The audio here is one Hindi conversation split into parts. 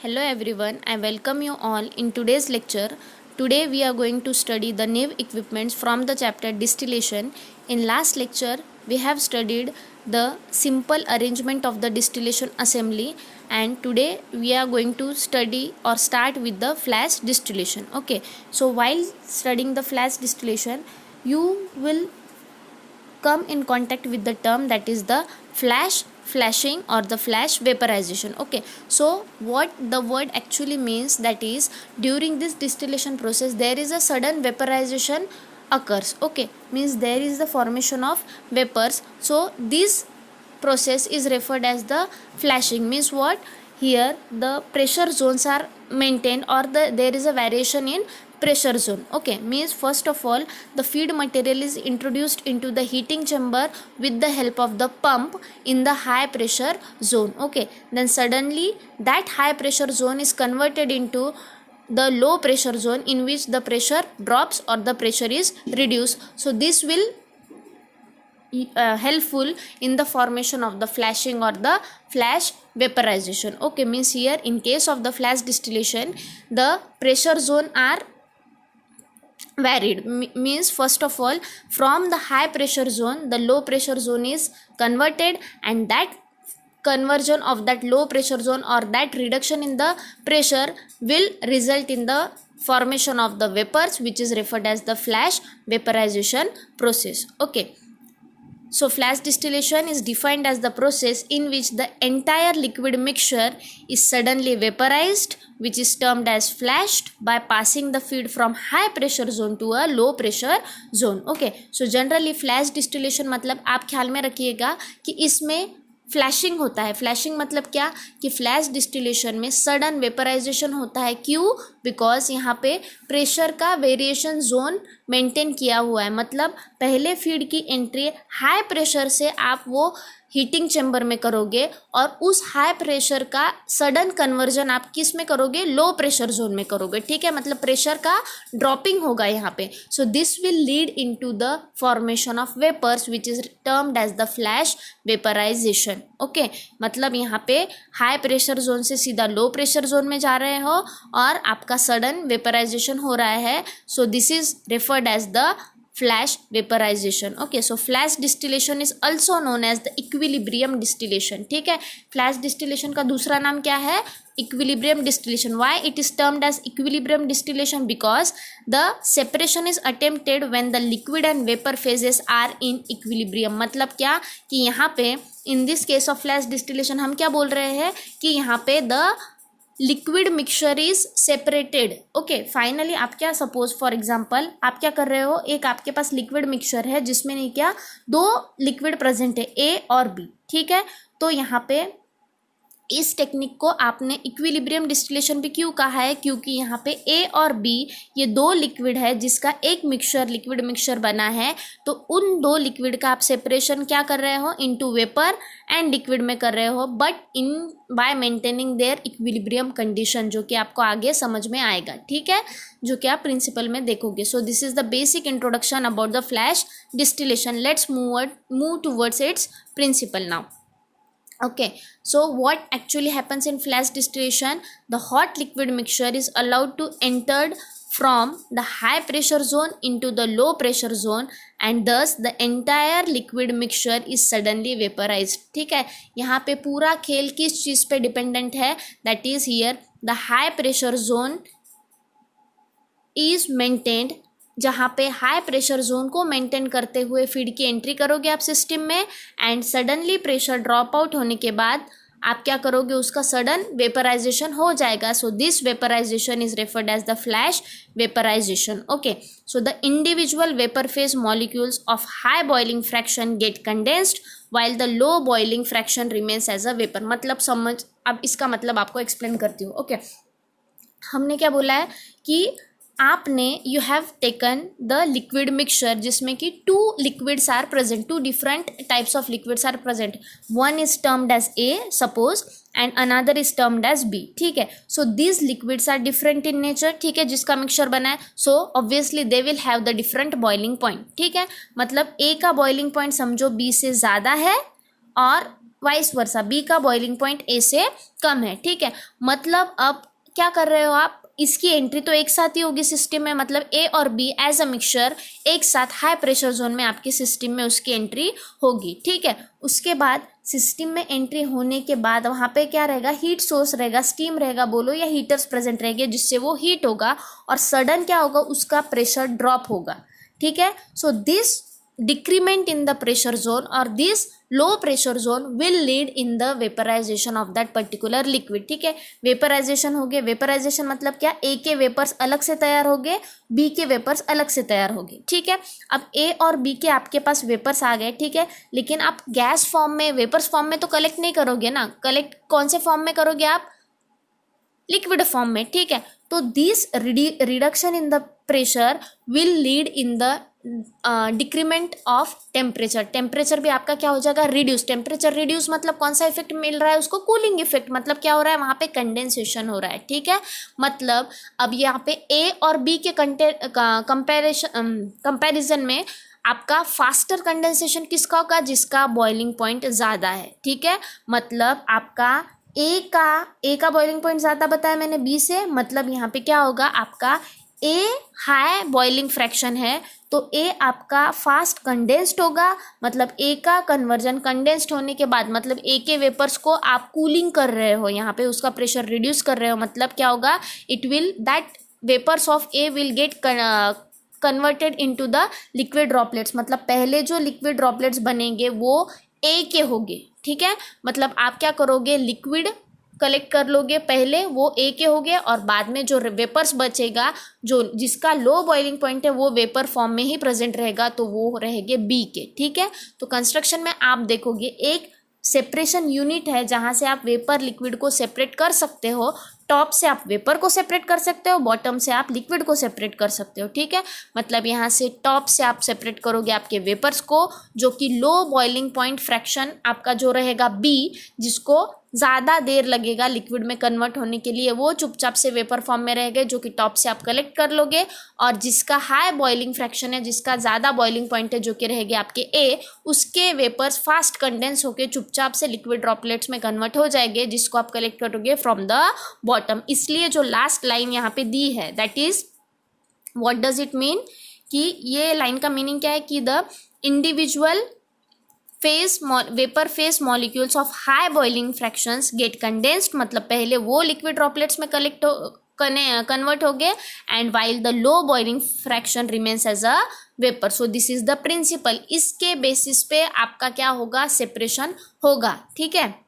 Hello everyone, I welcome you all in today's lecture. Today we are going to study the nave equipments from the chapter distillation. In last lecture we have studied the simple arrangement of the distillation assembly, and today we are going to study or start with the flash distillation. Okay, so while studying the flash distillation you will come in contact with the term that is the flashing or the flash vaporization. Okay, so what the word actually means, that is during this distillation process there is a sudden vaporization occurs. Okay, means there is the formation of vapors, so this process is referred as the flashing. Means what, here the pressure zones are maintained or there is a variation in pressure zone. Okay, means first of all the feed material is introduced into the heating chamber with the help of the pump in the high pressure zone. Okay, then suddenly that high pressure zone is converted into the low pressure zone in which the pressure drops or the pressure is reduced. So this will helpful in the formation of the flashing or the flash vaporization. Okay, means here in case of the flash distillation the pressure zone are varied. Means first of all from the high pressure zone the low pressure zone is converted, and that conversion of that low pressure zone or that reduction in the pressure will result in the formation of the vapors, which is referred as the flash vaporization process. Okay, so flash distillation is defined as the process in which the entire liquid mixture is suddenly vaporized, which is termed as flashed, by passing the feed from high pressure zone to a low pressure zone. Okay, so generally flash distillation मतलब आप ख्याल में रखिएगा कि इसमें फ्लैशिंग होता है. फ्लैशिंग मतलब क्या कि फ्लैश डिस्टिलेशन में सडन वेपराइजेशन होता है. क्यों? बिकॉज यहाँ पे प्रेशर का वेरिएशन जोन मेंटेन किया हुआ है. मतलब पहले फीड की एंट्री हाई प्रेशर से आप वो हीटिंग चैम्बर में करोगे और उस हाई प्रेशर का सडन कन्वर्जन आप किस में करोगे? लो प्रेशर जोन में करोगे. ठीक है, मतलब प्रेशर का ड्रॉपिंग होगा यहाँ पे. So this will lead into the formation of vapours which is termed as the flash vaporisation. Okay, मतलब यहाँ पे हाई प्रेशर जोन से सीधा लो प्रेशर जोन में जा रहे हो और आपका सडन वेपराइजेशन हो रहा है. So this is referred as the flash vaporization. Okay, so flash distillation is also known as the equilibrium distillation. ठीक है, flash distillation का दूसरा नाम क्या है? Equilibrium distillation. Why it is termed as equilibrium distillation? Because the separation is attempted when the liquid and vapor phases are in equilibrium. मतलब क्या कि यहाँ पे in this case of flash distillation हम क्या बोल रहे हैं कि यहाँ पे the liquid mixture is separated. Okay, finally आप क्या, सपोज फॉर एग्जांपल आप क्या कर रहे हो, एक आपके पास लिक्विड मिक्सचर है जिसमें नहीं क्या दो लिक्विड प्रेजेंट है ए और बी. ठीक है, तो यहाँ पे इस टेक्निक को आपने इक्विलिब्रियम डिस्टिलेशन भी क्यों कहा है? क्योंकि यहाँ पे ए और बी ये दो लिक्विड है जिसका एक मिक्सचर लिक्विड मिक्सचर बना है. तो उन दो लिक्विड का आप सेपरेशन क्या कर रहे हो? इनटू वेपर एंड लिक्विड में कर रहे हो, but in by maintaining their equilibrium condition, जो कि आपको आगे समझ में आएगा. ठीक है, जो कि आप प्रिंसिपल में देखोगे. So this is the basic introduction about the flash distillation. Let's move towards its principle now. Okay, so what actually happens in flash distillation? The hot liquid mixture is allowed to enter from the high pressure zone into the low pressure zone, and thus the entire liquid mixture is suddenly vaporized. ठीक है, यहाँ पे पूरा खेल किस चीज़ पे डिपेंडेंट है? That is here the high pressure zone is maintained, जहाँ पे हाई प्रेशर जोन को मेंटेन करते हुए फीड की एंट्री करोगे आप सिस्टम में, and suddenly pressure drop out होने के बाद आप क्या करोगे? उसका सडन वेपराइजेशन हो जाएगा. So this vaporisation is referred as the flash vaporisation. Okay, so the individual vapour phase molecules of high boiling fraction get condensed while the low boiling fraction remains as a vapor. मतलब समझ, अब इसका मतलब आपको एक्सप्लेन करती हूँ. ओके, हमने क्या बोला है कि आपने you have taken the liquid mixture जिसमें कि two liquids are present, two different types of liquids are present. One is termed as A suppose and another is termed as B. ठीक है, so these liquids are different in nature. ठीक है, जिसका मिक्सचर बना है, so obviously they will have the different boiling point. ठीक है, मतलब ए का बॉइलिंग पॉइंट समझो बी से ज़्यादा है और वाइस वर्सा, बी का बॉइलिंग पॉइंट ए से कम है, ठीक है। मतलब अब क्या कर रहे हो आप, इसकी एंट्री तो एक साथ ही होगी सिस्टम में, मतलब ए और बी एज अ मिक्सचर एक साथ हाई प्रेशर जोन में आपकी सिस्टम में उसकी एंट्री होगी, ठीक है। उसके बाद सिस्टम में एंट्री होने के बाद वहाँ पे क्या रहेगा, हीट सोर्स रहेगा, स्टीम रहेगा बोलो या हीटर्स प्रेजेंट रहेंगे, जिससे वो हीट होगा और सडन क्या होगा, उसका प्रेशर ड्रॉप होगा, ठीक है। So this decrement in the pressure zone or this low pressure zone will lead in the vaporization of that particular liquid, ठीक है। वेपराइजेशन हो गए, वेपराइजेशन मतलब क्या, ए के वेपर्स अलग से तैयार हो गए, बी के वेपर्स अलग से तैयार हो गए, ठीक है। अब ए और बी के आपके पास वेपर्स आ गए, ठीक है, लेकिन आप गैस फॉर्म में, वेपर्स फॉर्म में तो कलेक्ट नहीं करोगे ना, कलेक्ट कौन से फॉर्म में करोगे आप, लिक्विड फॉर्म में, ठीक है। तो this reduction in the pressure will lead in the decrement of temperature, temperature भी आपका क्या हो जाएगा, रिड्यूस, टेम्परेचर रिड्यूस मतलब कौन सा इफेक्ट मिल रहा है उसको, कूलिंग इफेक्ट, मतलब क्या हो रहा है वहाँ पे कंडेंसेशन हो रहा है, ठीक है। मतलब अब यहाँ पे ए और बी के कंपैरिजन में आपका फास्टर कंडेंसेशन किसका होगा, जिसका बॉइलिंग पॉइंट ज़्यादा है, ठीक है। मतलब आपका ए का बॉइलिंग पॉइंट ज़्यादा बताया मैंने बी से, मतलब यहाँ पे क्या होगा, आपका ए हाई बॉइलिंग फ्रैक्शन है तो ए आपका फास्ट कंडेंस्ड होगा, मतलब ए का कन्वर्जन कंडेंस्ड होने के बाद, मतलब ए के वेपर्स को आप कूलिंग कर रहे हो, यहाँ पे उसका प्रेशर रिड्यूस कर रहे हो, मतलब क्या होगा, it will that vapours of A will get converted into the liquid droplets, मतलब पहले जो लिक्विड ड्रॉपलेट्स बनेंगे वो ए के होंगे, ठीक है। मतलब आप क्या करोगे, लिक्विड कलेक्ट कर लोगे, पहले वो ए के हो गए और बाद में जो वेपर्स बचेगा, जो जिसका लो बॉइलिंग पॉइंट है वो वेपर फॉर्म में ही प्रेजेंट रहेगा, तो वो रहेंगे बी के, ठीक है। तो कंस्ट्रक्शन में आप देखोगे एक सेपरेशन यूनिट है जहाँ से आप वेपर लिक्विड को सेपरेट कर सकते हो, टॉप से आप वेपर को सेपरेट कर सकते हो, बॉटम से आप लिक्विड को सेपरेट कर सकते हो, ठीक है। मतलब यहाँ से टॉप से आप सेपरेट करोगे आपके वेपर्स को, जो कि लो बॉइलिंग पॉइंट फ्रैक्शन आपका जो रहेगा बी, जिसको ज़्यादा देर लगेगा लिक्विड में कन्वर्ट होने के लिए, वो चुपचाप से वेपर फॉर्म में रहेंगे, जो कि टॉप से आप कलेक्ट कर लोगे, और जिसका हाई बॉइलिंग फ्रैक्शन है, जिसका ज़्यादा बॉइलिंग पॉइंट है, जो कि रहेंगे आपके ए, उसके वेपर्स फास्ट कंडेंस होकर चुपचाप से लिक्विड ड्रॉपलेट्स में कन्वर्ट हो जाएंगे, जिसको आप कलेक्ट करोगे फ्रॉम द बॉटम। इसलिए जो लास्ट लाइन यहाँ पे दी है, that is what does it mean, कि ये लाइन का मीनिंग क्या है, कि the individual vapour phase molecules of high boiling fractions get condensed, मतलब पहले वो लिक्विड ड्रॉपलेट्स में कन्वर्ट हो गए, and while the low boiling fraction remains as a vapour. So this is the principle, इसके बेसिस पे आपका क्या होगा, सेपरेशन होगा, ठीक है।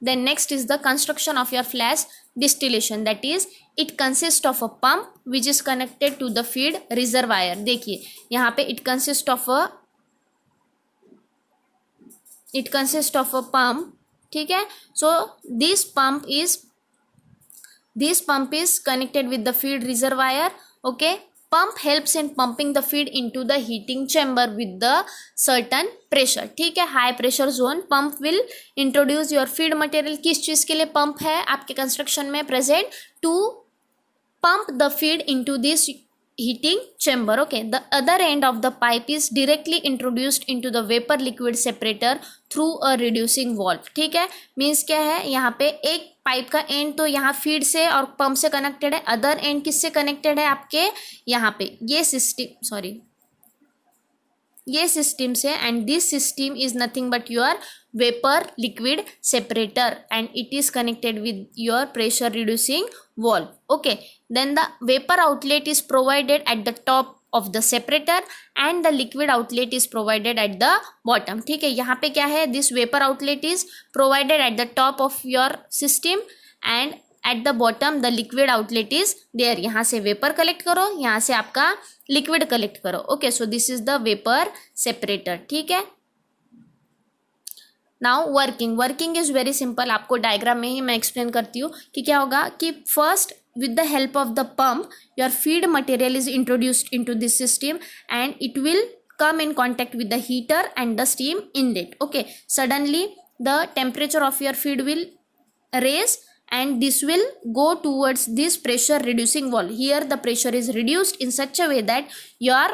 Then next is the construction of your flash distillation, that is it consists of a pump which is connected to the feed reservoir। देखिए यहाँ पे it consists of a pump, ठीक है। So this pump is connected with the feed reservoir, okay। Pump helps in pumping the feed into the heating chamber with the certain pressure, ठीक है। High pressure zone pump will introduce your feed material, किस चीज़ के लिए पंप है आपके कंस्ट्रक्शन में present, to pump the feed into this heating chamber, okay। The other end of the pipe is directly introduced into the vapor liquid separator through a reducing valve, ठीक है। मीन्स क्या है, यहाँ पे एक पाइप का एंड तो यहाँ फीड से और पंप से कनेक्टेड है, अदर एंड किससे कनेक्टेड है, आपके यहाँ पे ये सिस्टम से, and this system is nothing but your vapor liquid separator and it is connected with your pressure reducing valve, okay। Then the vapor outlet is provided at the top of the separator and the liquid outlet is provided at the bottom, ठीक है। यहाँ पे क्या है, this vapor outlet is provided at the top of your system and at the bottom the liquid outlet is there। यहाँ से वेपर कलेक्ट करो, यहाँ से आपका लिक्विड कलेक्ट करो, okay. So this is the vapour separator, ठीक है। Now working is very simple, आपको डायग्राम में ही मैं एक्सप्लेन करती हूँ कि क्या होगा, कि first with the help of the pump your feed material is introduced into this system and it will come in contact with the heater and the steam inlet, okay। Suddenly the temperature of your feed will raise and this will go towards this pressure reducing valve, here the pressure is reduced in such a way that your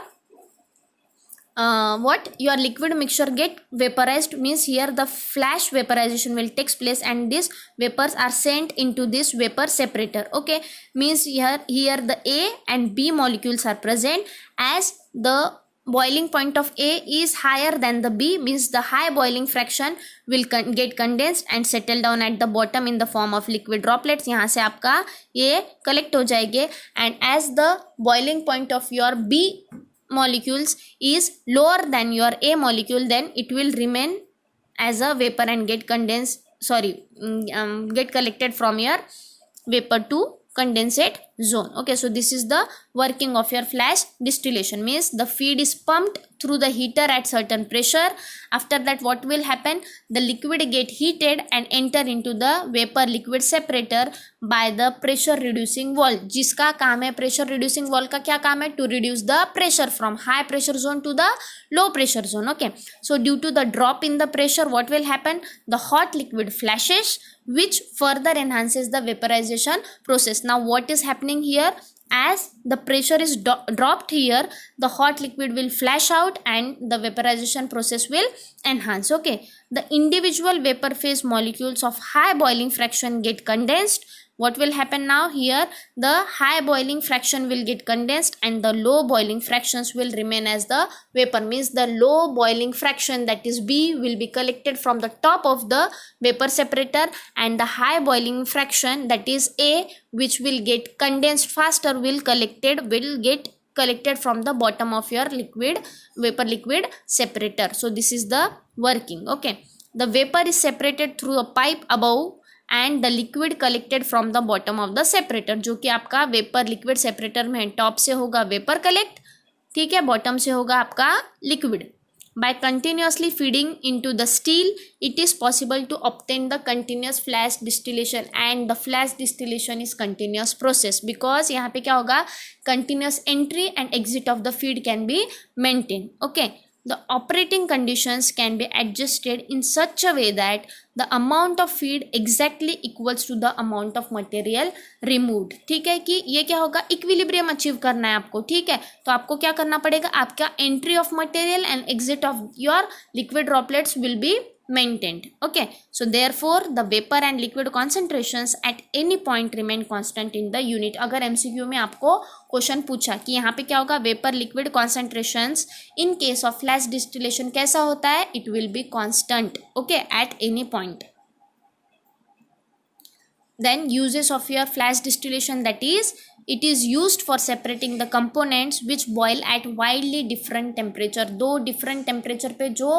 what your liquid mixture get vaporized, means here the flash vaporization will takes place and these vapors are sent into this vapor separator. Okay, means here the A and B molecules are present. As the boiling point of A is higher than the B, means the high boiling fraction will get condensed and settle down at the bottom in the form of liquid droplets. यहाँ से आपका ये collect हो जाएंगे, and as the boiling point of your B molecules is lower than your A molecule, then it will remain as a vapor and get condensed, get collected from your vapor to condensate zone. Okay, so this is the working of your flash distillation, means the feed is pumped through the heater at certain pressure. After that what will happen, the liquid get heated and enter into the vapor liquid separator by the pressure reducing valve. जिसका काम है pressure reducing valve का क्या काम है, to reduce the pressure from high pressure zone to the low pressure zone. Okay, so due to the drop in the pressure, what will happen, the hot liquid flashes, which further enhances the vaporization process. Now what is happening here, as the pressure is dropped here, the hot liquid will flash out and the vaporization process will enhance. Okay, the individual vapor phase molecules of high boiling fraction get condensed. What will happen now, here the high boiling fraction will get condensed and the low boiling fractions will remain as the vapor, means the low boiling fraction, that is B, will be collected from the top of the vapor separator, and the high boiling fraction, that is A, which will get condensed faster, will get collected from the bottom of your vapor liquid separator. So this is the working. Okay, the vapor is separated through a pipe above and the liquid collected from the bottom of the separator, जो कि आपका वेपर लिक्विड सेपरेटर में टॉप से होगा वेपर कलेक्ट, ठीक है, बॉटम से होगा आपका liquid. By continuously feeding into the steel, it is possible to obtain the continuous flash distillation, and the flash distillation is continuous process because यहाँ पे क्या होगा, continuous entry and exit of the feed can be maintained. Okay, the operating conditions can be adjusted in such a way that the amount of feed exactly equals to the amount of material removed. ठीक है, कि ये क्या होगा, इक्विलिब्रियम अचीव करना है आपको. ठीक है, तो आपको क्या करना पड़ेगा, आपका entry of material and exit of your liquid droplets will be maintained. Okay, so therefore the vapor and liquid concentrations at any point remain constant in the unit. अगर MCQ में आपको क्वेश्चन पूछा कि यहाँ पे क्या होगा, vapour liquid concentrations in case of flash distillation कैसा होता है, it will be constant. Okay, at any point. Then uses of your flash distillation, that is, it is used for separating the components which boil at wildly different temperature. दो different temperature पे जो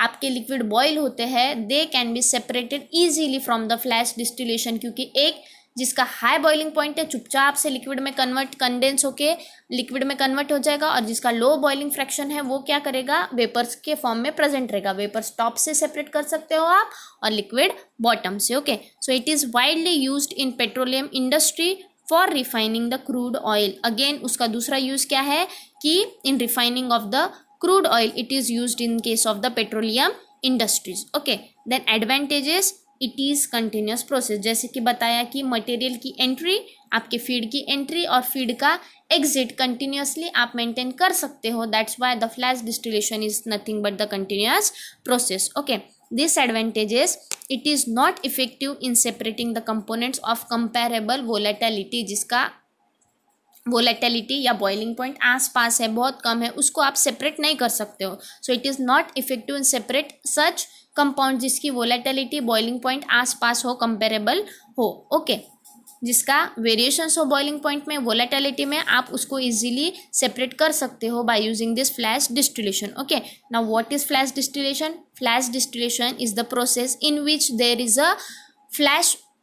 आपके liquid boil होते हैं, they can be separated easily from the flash distillation, क्योंकि एक जिसका हाई बॉइलिंग पॉइंट है चुपचाप से लिक्विड में कंडेंस होके लिक्विड में कन्वर्ट हो जाएगा, और जिसका लो बॉइलिंग फ्रैक्शन है वो क्या करेगा, वेपर्स के फॉर्म में प्रेजेंट रहेगा. वेपर्स टॉप से सेपरेट कर सकते हो आप और लिक्विड बॉटम से. Okay, so it is widely used in petroleum industry for refining the crude oil. Again उसका दूसरा यूज क्या है कि in refining of the crude oil it is used in case of the petroleum industries. Okay, then advantages, it is continuous process. जैसे कि बताया कि मटेरियल की एंट्री, आपके फीड की एंट्री और फीड का एग्जिट कंटिन्यूसली आप मेंटेन कर सकते हो. That's why the flash distillation is nothing but the continuous process. Okay, disadvantages, it is not effective in separating the components of comparable volatility. जिसका वोलेटिलिटी या बॉइलिंग पॉइंट आस पास है, बहुत कम है, उसको आप सेपरेट नहीं कर सकते हो. सो it is not effective in separate such compound जिसकी वोलेटिलिटी बॉइलिंग पॉइंट आस पास हो, कंपेरेबल हो. ओके, जिसका वेरिएशंस हो बॉइलिंग पॉइंट में, वोलेटिलिटी में, आप उसको इजीली सेपरेट कर सकते हो by using this flash distillation. Okay, now what is flash distillation? Flash distillation is the process in which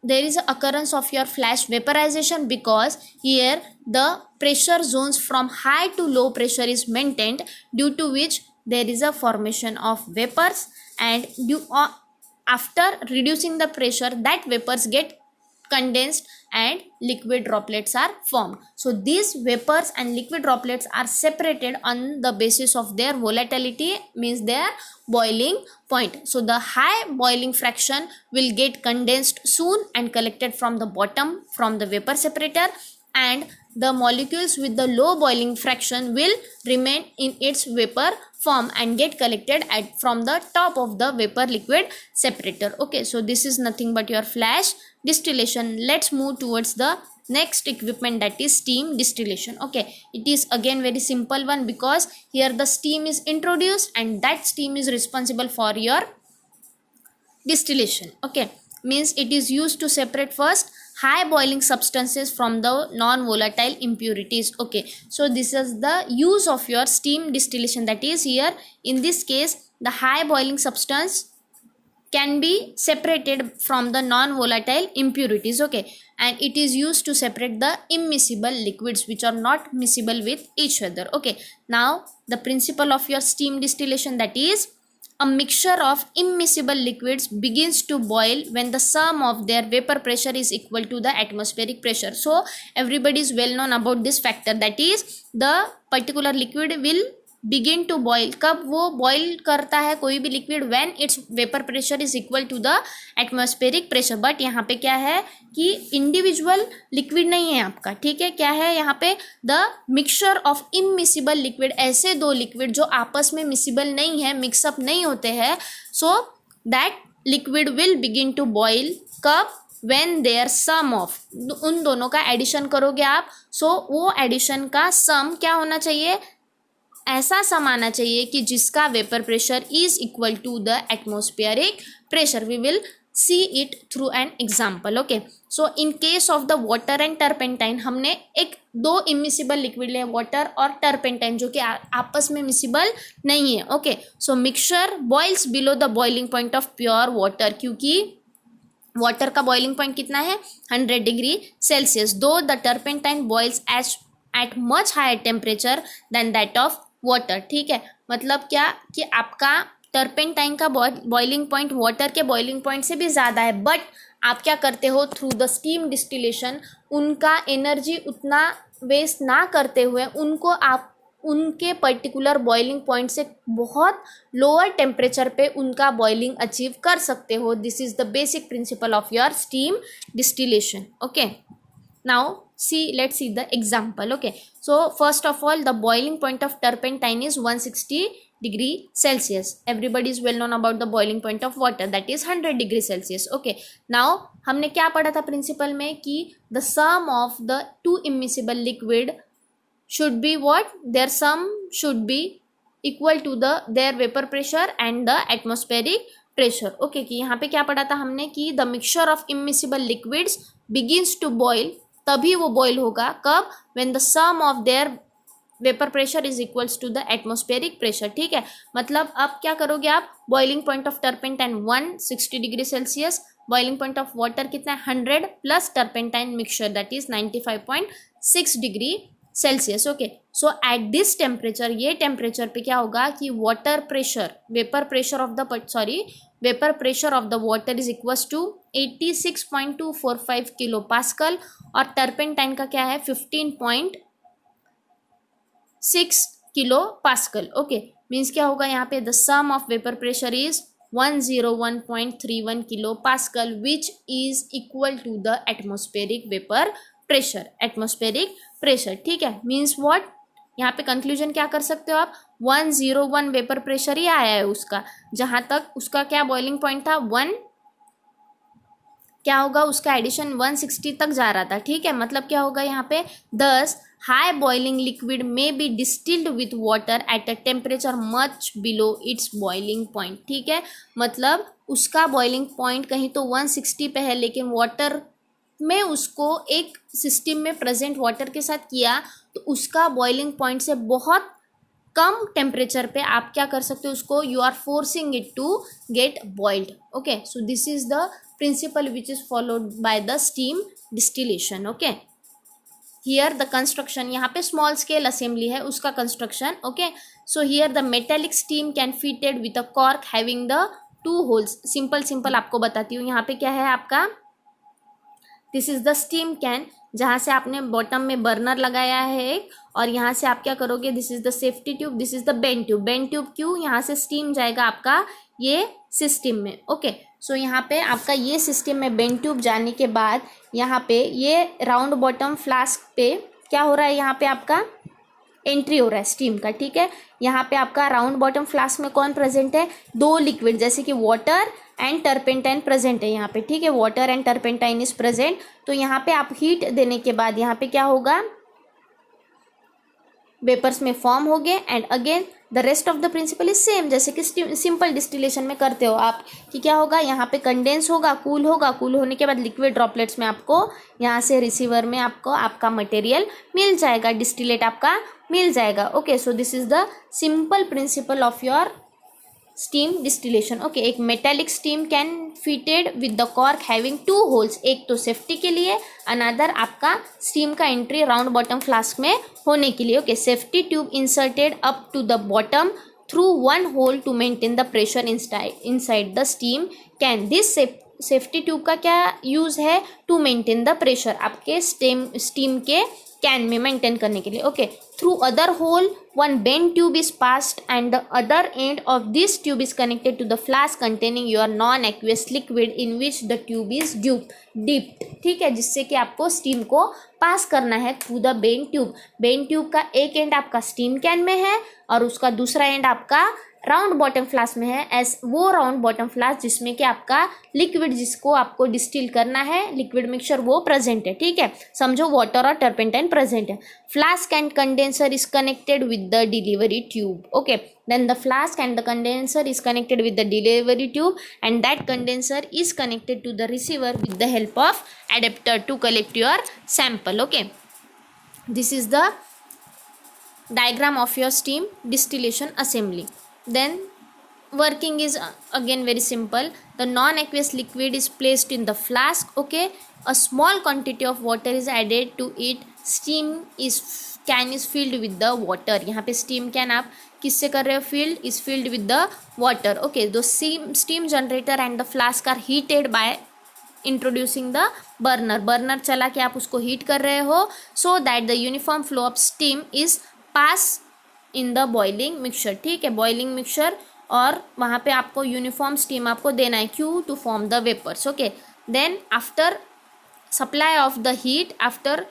there is a occurrence of your flash vaporization, because here the pressure zones from high to low pressure is maintained, due to which there is a formation of vapors, and after reducing the pressure that vapors get condensed and liquid droplets are formed. So these vapors and liquid droplets are separated on the basis of their volatility, means their boiling point. So the high boiling fraction will get condensed soon and collected from the bottom from the vapor separator, and the molecules with the low boiling fraction will remain in its vapor form and get collected from the top of the vapor liquid separator. Okay, so this is nothing but your flash distillation. Let's move towards the next equipment, that is steam distillation. Okay, it is again very simple one, because here the steam is introduced and that steam is responsible for your distillation. Okay, means it is used to separate first high boiling substances from the non volatile impurities. Okay, so this is the use of your steam distillation, that is here in this case the high boiling substance can be separated from the non volatile impurities. Okay, and it is used to separate the immiscible liquids which are not miscible with each other. Okay, now the principle of your steam distillation, that is a mixture of immiscible liquids begins to boil when the sum of their vapor pressure is equal to the atmospheric pressure. So everybody is well known about this factor, that is the particular liquid will begin to boil. कब वो boil करता है कोई भी liquid? when its vapor pressure is equal to the atmospheric pressure. but यहाँ पे क्या है कि individual liquid नहीं है आपका, ठीक है, क्या है यहाँ पे the mixture of immiscible liquid, ऐसे दो liquid जो आपस में miscible नहीं है, mix up नहीं होते हैं, so that liquid will begin to boil. कब? when their sum of, उन दोनों का एडिशन करोगे आप, so वो एडिशन का सम क्या होना चाहिए? ऐसा सम आना चाहिए कि जिसका vapour pressure is equal to the atmospheric pressure. We will see it through an example. Okay, so in case of the water and turpentine, हमने एक दो इमिसिबल लिक्विड लिए, वाटर और टर्पेंटाइन, जो कि आपस में मिसिबल नहीं है. Okay, so mixture boils below the boiling point of pure water, क्योंकि वाटर का बॉइलिंग पॉइंट कितना है? 100 degree Celsius. Though the turpentine boils eight much higher temperature than that of water. ठीक है, मतलब क्या कि आपका टर्पेंटाइन का बॉइलिंग पॉइंट वाटर के बॉइलिंग पॉइंट से भी ज़्यादा है, बट आप क्या करते हो? थ्रू द स्टीम डिस्टिलेशन उनका एनर्जी उतना वेस्ट ना करते हुए उनको आप उनके पर्टिकुलर बॉइलिंग पॉइंट से बहुत लोअर टेम्परेचर पे उनका बॉइलिंग अचीव कर सकते हो. This is the basic principle of your steam distillation. Okay, now let's see the example. Okay, so first of all the boiling point of turpentine is 160 degree Celsius. Everybody is well known about the boiling point of water, that is 100 degree Celsius. Okay, now हमने क्या पढ़ा था प्रिंसिपल में कि the sum of the two immiscible liquid should be what? their sum should be equal to their vapor pressure and the atmospheric pressure. Okay, कि यहाँ पे क्या पढ़ा था हमने कि the mixture of immiscible liquids begins to boil, तभी वो बॉयल होगा. कब? when the sum of their vapor pressure is equals to the atmospheric pressure. ठीक है, मतलब अब क्या करोगे आप? Boiling point of turpentine 160 degree Celsius, boiling point of water कितना है? 100 plus turpentine mixture that is 95.6 degree Celsius. Okay, so at this temperature, ये टेम्परेचर पे क्या होगा कि water pressure, vapour pressure of the water is equals to 86.245 kilo pascal, और टर्पेंटाइन का क्या है? 15.6 किलो पास्कल. ओके, मीन्स क्या होगा यहाँ पे? The sum of vapour pressure is 101.31 kilo pascal, which is equal to the atmospheric vapour pressure. ठीक है, मीन्स व्हाट? यहाँ पे कंक्लूजन क्या कर सकते हो आप? 101 वेपर प्रेशर ही आया है उसका, जहाँ तक उसका क्या बॉइलिंग पॉइंट था? 1, क्या होगा? उसका एडिशन 160 तक जा रहा था. ठीक है, मतलब क्या होगा यहाँ पे? Thus high boiling liquid may be distilled with water at a temperature much below its boiling point. ठीक है, मतलब उसका बॉइलिंग पॉइंट कहीं तो 160 पे है, लेकिन वाटर में उसको एक सिस्टम में प्रेजेंट वाटर के साथ किया तो उसका बॉइलिंग पॉइंट से बहुत कम टेम्परेचर पे आप क्या कर सकते हो? उसको you are forcing it to get boiled. Okay, so this is the principle which is followed by the steam distillation. Okay, here the construction, यहाँ पे स्मॉल स्केल असेंबली है उसका construction. Okay, so here the metallic steam can fitted with a cork having the 2 holes. Simple आपको बताती हूँ. यहाँ पे क्या है आपका? This is the steam can, जहाँ से आपने बॉटम में बर्नर लगाया है एक, और यहाँ से आप क्या करोगे? This is the safety tube, this is the bend tube. क्यों? यहाँ से स्टीम जाएगा आपका ये सिस्टम में. ओके, सो यहाँ पे आपका ये सिस्टम में बेंड ट्यूब जाने के बाद यहाँ पे ये राउंड बॉटम फ्लास्क पे क्या हो रहा है? यहाँ पे आपका एंट्री हो रहा है स्टीम का, ठीक है। यहाँ पे आपका राउंड बॉटम फ्लास्क में कौन प्रेजेंट है, दो लिक्विड जैसे कि वाटर एंड टर्पेंटाइन प्रेजेंट है यहाँ पे, ठीक है, water and turpentine is present. तो यहाँ पे आप हीट देने के बाद यहाँ पे क्या होगा, वेपर्स में फॉर्म हो गए and again the rest of the principle is same, जैसे कि सिंपल डिस्टिलेशन में करते हो आप कि क्या होगा, यहाँ पे कंडेंस होगा, कूल होगा, कूल होने के बाद लिक्विड ड्रॉपलेट्स में आपको यहाँ से रिसीवर में आपको आपका मटेरियल मिल जाएगा, डिस्टिलेट आपका मिल जाएगा। Okay, so this is the simple principle of your steam distillation. Okay, एक metallic steam can fitted with the cork having two holes, एक तो सेफ्टी के लिए, अनदर आपका स्टीम का एंट्री राउंड बॉटम फ्लास्क में होने के लिए। Okay, safety tube inserted up to the bottom through one hole to maintain the pressure inside the steam can. This safety tube का क्या यूज है, टू मेंटेन द प्रेशर, आपके स्टीम के कैन में मेंटेन करने के लिए। Okay, through other hole one bend tube is passed and the other end of this tube is connected to the flask containing your non aqueous liquid in which the tube is dipped, ठीक है, जिससे कि आपको स्टीम को पास करना है through the bend tube. Bend tube का एक एंड आपका स्टीम कैन में है और उसका दूसरा एंड आपका राउंड बॉटम फ्लास्क में है, एस वो राउंड बॉटम फ्लास्क जिसमें कि आपका लिक्विड जिसको आपको डिस्टिल करना है, लिक्विड मिक्सचर वो प्रेजेंट है, ठीक है, समझो वाटर और टर्पेंटाइन प्रेजेंट है। Flask and condenser is connected with the delivery tube. Okay, then the flask and the condenser is connected with the delivery tube and that condenser is connected to the receiver with the help of adapter to collect your sample. Okay, this is the diagram of your steam distillation assembly. Then working is again very simple. The non-aqueous liquid is placed in the flask. Okay, a small quantity of water is added to it. Steam can is filled with the water. यहाँ पे steam can आप किससे कर रहे हो, filled is filled with the water. Okay, the steam generator and the flask are heated by introducing the burner चला के आप उसको heat कर रहे हो so that the uniform flow of steam is pass in the boiling mixture, ठीक है, बॉइलिंग मिक्सचर, और वहाँ पे आपको यूनिफॉर्म स्टीम आपको देना है, क्यू to form the vapours. Okay, then after supply of the heat, after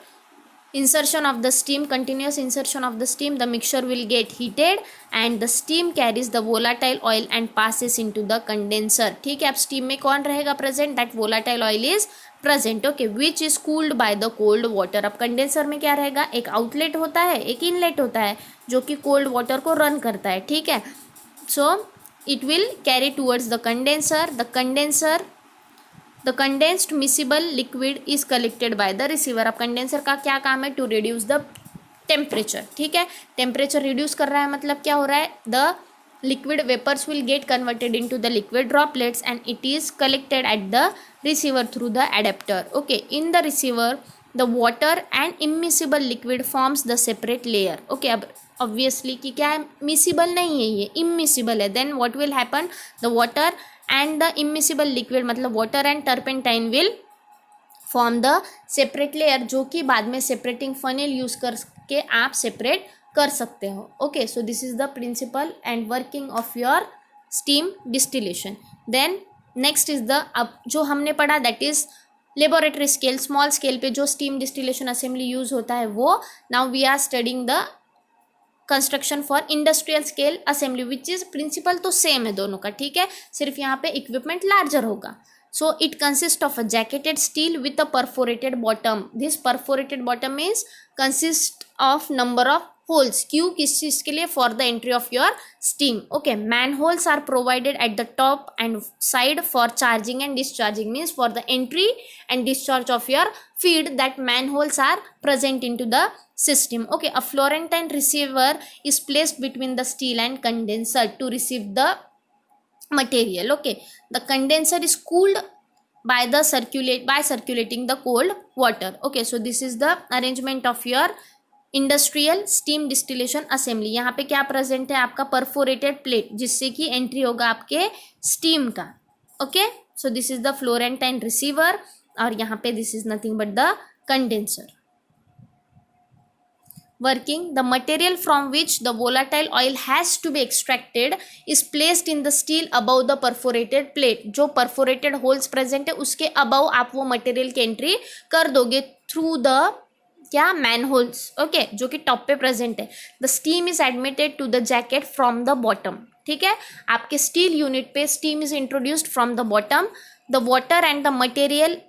insertion of the steam, continuous insertion of the steam, the mixture will get heated and the steam carries the volatile oil and passes into the condenser, ठीक है। अब steam में कौन रहेगा present, that volatile oil is present, okay, which is cooled by the cold water। अब condenser में क्या रहेगा, एक outlet होता है, एक inlet होता है जो कि cold water को run करता है, ठीक है। so it will carry towards the condenser, the condensed miscible liquid is collected by the receiver। अब कंडेंसर का क्या काम है, टू रिड्यूस द टेम्परेचर, ठीक है, टेम्परेचर रिड्यूस कर रहा है, मतलब क्या हो रहा है, the liquid vapors will get converted into the liquid droplets and it is collected at the receiver through the adapter। okay, in the receiver the water and immiscible liquid forms the separate layer। okay, अब obviously कि क्या है, miscible नहीं है, ये immiscible है, then what will happen, the water and the immiscible liquid मतलब water and turpentine will form the separate layer, जो कि बाद में separating funnel यूज करके आप separate कर सकते हो। Okay, so this is the principle and working of your steam distillation. Then next is the, अब जो हमने पढ़ा that is laboratory scale, small scale पे जो स्टीम डिस्टिलेशन असेंबली यूज होता है वो। Now we are studying the construction for industrial scale assembly which is principle तो सेम है दोनों का, ठीक है, सिर्फ यहाँ पे इक्विपमेंट लार्जर होगा। So it consists of a jacketed steel with a perforated bottom. This perforated bottom means consist of number of holes. Q किस चीज के लिए, for the entry of your steam. Okay, manholes are provided at the top and side for charging and discharging, means for the entry and discharge of your feed, that manholes are present into the system. Okay, a Florentine receiver is placed between the steel and condenser to receive the material. Okay, the condenser is cooled by circulating the cold water. Okay, so this is the arrangement of your industrial steam distillation assembly. यहाँ पे क्या प्रेजेंट है, आपका परफोरेटेड प्लेट जिससे कि एंट्री होगा आपके स्टीम का। Okay, so this is the Florentine receiver और यहाँ पे this is nothing but the condenser. Working, the material from which the volatile oil has to be extracted is placed in the steel above the perforated plate। जो perforated holes present है उसके above आप वो material की entry कर दोगे through the क्या, मैनहोल्स, ओके, जो कि टॉप पे प्रेजेंट है. The steam is admitted to the jacket from the bottom. ठीक है, आपके स्टील यूनिट पे steam is introduced from the bottom. The water and the material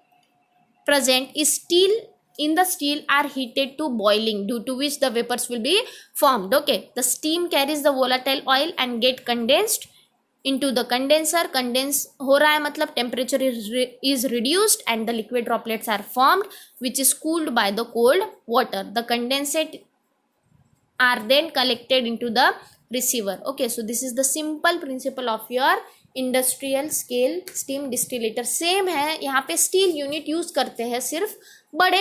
present is still in the steel are heated to boiling, due to which the vapors will be formed. Okay, the steam carries the volatile oil and get condensed into the condenser. Condense हो रहा है मतलब temperature is reduced and the liquid droplets are formed, which is cooled by the cold water. The condensate are then collected into the receiver. Okay, so this is the simple principle of your industrial scale steam distillator. Same है, यहाँ पे स्टील यूनिट यूज करते हैं सिर्फ बड़े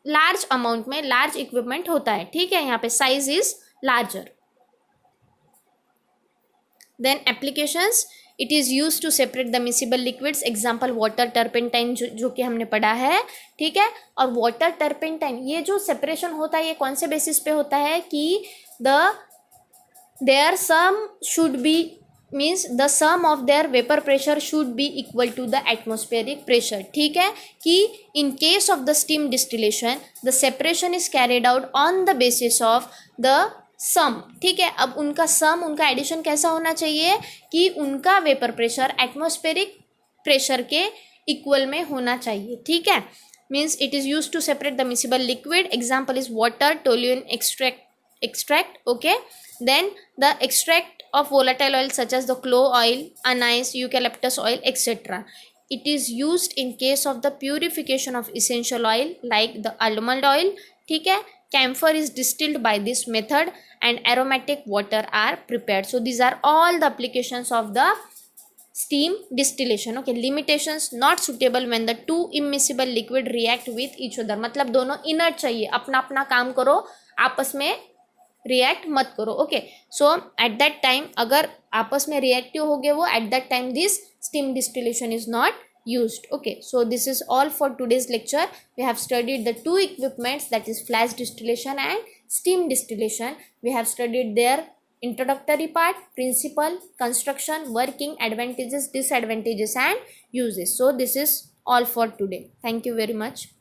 लार्ज अमाउंट में, लार्ज इक्विपमेंट होता है. ठीक है, यहाँ पे size is larger. Then applications, it is use to separate the miscible liquids. Example water turpentine जो कि हमने पढ़ा है. ठीक है, और वाटर टर्पेंटाइन ये जो सेपरेशन होता है ये कौन से बेसिस पे होता है कि their sum should be means the sum of their vapour pressure should be equal to the atmospheric pressure. ठीक है, कि in case of the steam distillation the separation is carried out on the basis of the sum. ठीक है, अब उनका सम, उनका एडिशन कैसा होना चाहिए कि उनका वेपर प्रेशर एटमोस्फेरिक प्रेशर के इक्वल में होना चाहिए. ठीक है, means it is use to separate the miscible liquid. Example is water, toluene extract. Okay, then the extract of volatile oil such as the clove oil, anise, eucalyptus oil, etc. It is used in case of the purification of essential oil like the almond oil. ठीक है, camphor is distilled by this method and aromatic water are prepared. So these are all the applications of the steam distillation. Okay, limitations, not suitable when the two immiscible liquid react with each other. मतलब दोनों inert चाहिए, अपना अपना काम करो, आपस में रिएक्ट मत करो. Okay, so at that time अगर आपस में रिएक्टिव हो गए वो, at that time this steam distillation is not used. Okay, so this is all for today's lecture. We have studied the two equipments, that is flash distillation and steam distillation. We have studied their introductory part, principle, construction, working, advantages, disadvantages and uses. So this is all for today. Thank you very much.